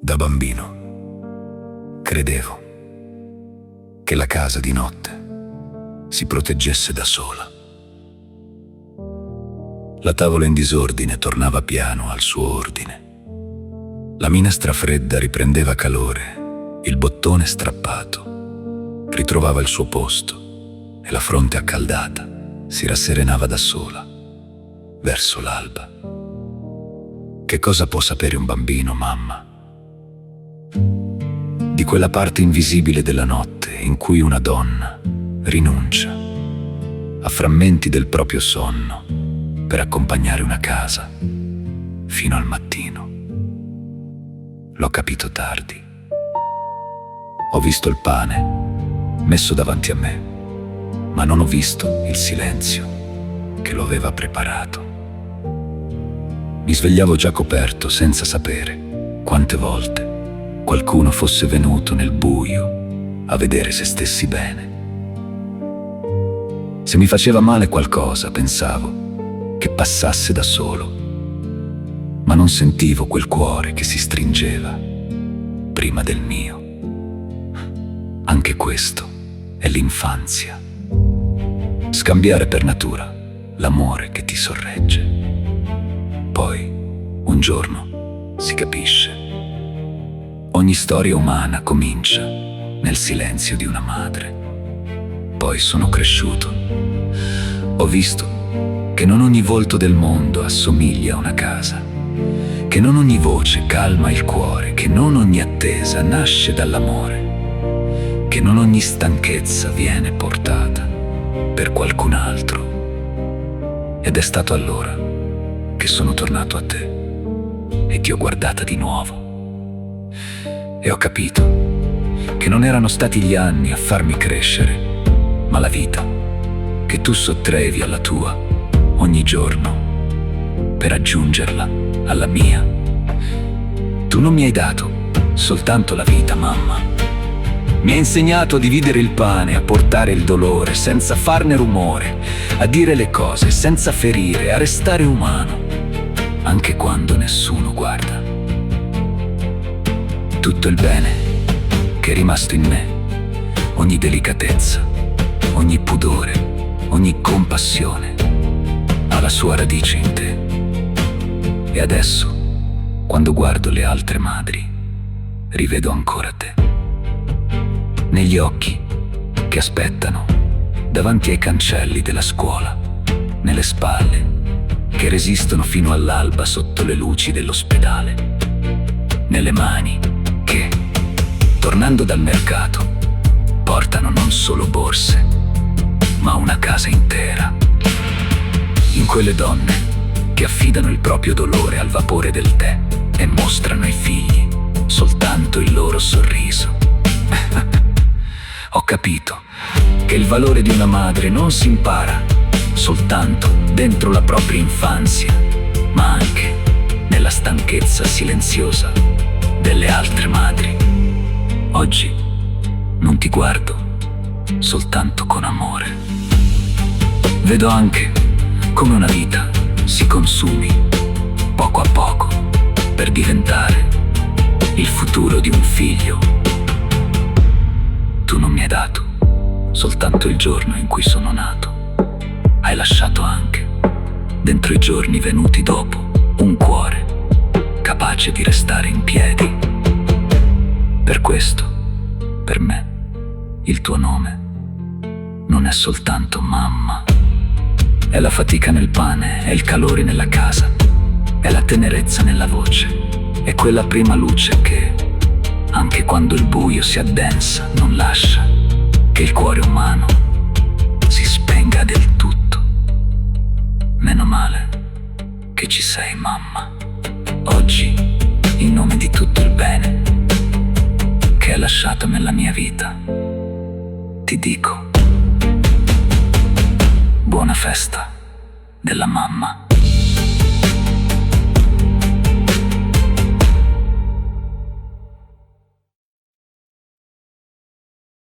Da bambino credevo che la casa di notte si proteggesse da sola. La tavola in disordine tornava piano al suo ordine. La minestra fredda riprendeva calore, il bottone strappato ritrovava il suo posto e la fronte accaldata si rasserenava da sola verso l'alba. Che cosa può sapere un bambino, mamma? Di quella parte invisibile della notte in cui una donna rinuncia a frammenti del proprio sonno per accompagnare una casa fino al mattino. L'ho capito tardi. Ho visto il pane messo davanti a me, ma non ho visto il silenzio che lo aveva preparato. Mi svegliavo già coperto senza sapere quante volte qualcuno fosse venuto nel buio a vedere se stessi bene. Se mi faceva male qualcosa, pensavo che passasse da solo, ma non sentivo quel cuore che si stringeva prima del mio. Anche questo è l'infanzia. Scambiare per natura l'amore che ti sorregge. Poi, un giorno, si capisce. Ogni storia umana comincia nel silenzio di una madre. Poi sono cresciuto. Ho visto che non ogni volto del mondo assomiglia a una casa, che non ogni voce calma il cuore, che non ogni attesa nasce dall'amore, che non ogni stanchezza viene portata per qualcun altro. Ed è stato allora che sono tornato a te e ti ho guardata di nuovo e ho capito che non erano stati gli anni a farmi crescere, ma la vita che tu sottraevi alla tua ogni giorno per aggiungerla alla mia. Tu non mi hai dato soltanto la vita, mamma. Mi hai insegnato a dividere il pane, a portare il dolore senza farne rumore, a dire le cose senza ferire, a restare umano anche quando nessuno guarda. Tutto il bene che è rimasto in me, ogni delicatezza, ogni pudore, ogni compassione, ha la sua radice in te. E adesso, quando guardo le altre madri, rivedo ancora te. Negli occhi che aspettano davanti ai cancelli della scuola, nelle spalle che resistono fino all'alba sotto le luci dell'ospedale, nelle mani che, tornando dal mercato, portano non solo borse, ma una casa intera. In quelle donne che affidano il proprio dolore al vapore del tè e mostrano ai figli soltanto il loro sorriso. Ho capito che il valore di una madre non si impara soltanto dentro la propria infanzia, ma anche nella stanchezza silenziosa delle altre madri. Oggi non ti guardo soltanto con amore. Vedo anche come una vita si consumi poco a poco per diventare il futuro di un figlio. Tu non mi hai dato soltanto il giorno in cui sono nato. Hai lasciato anche, dentro i giorni venuti dopo, un cuore capace di restare in piedi. Per questo, per me, il tuo nome non è soltanto mamma. È la fatica nel pane, è il calore nella casa, è la tenerezza nella voce, è quella prima luce che, anche quando il buio si addensa, non lascia che il cuore umano si spenga del tutto. Meno male che ci sei, mamma. Oggi, in nome di tutto il bene che hai lasciato nella mia vita, ti dico buona festa della mamma.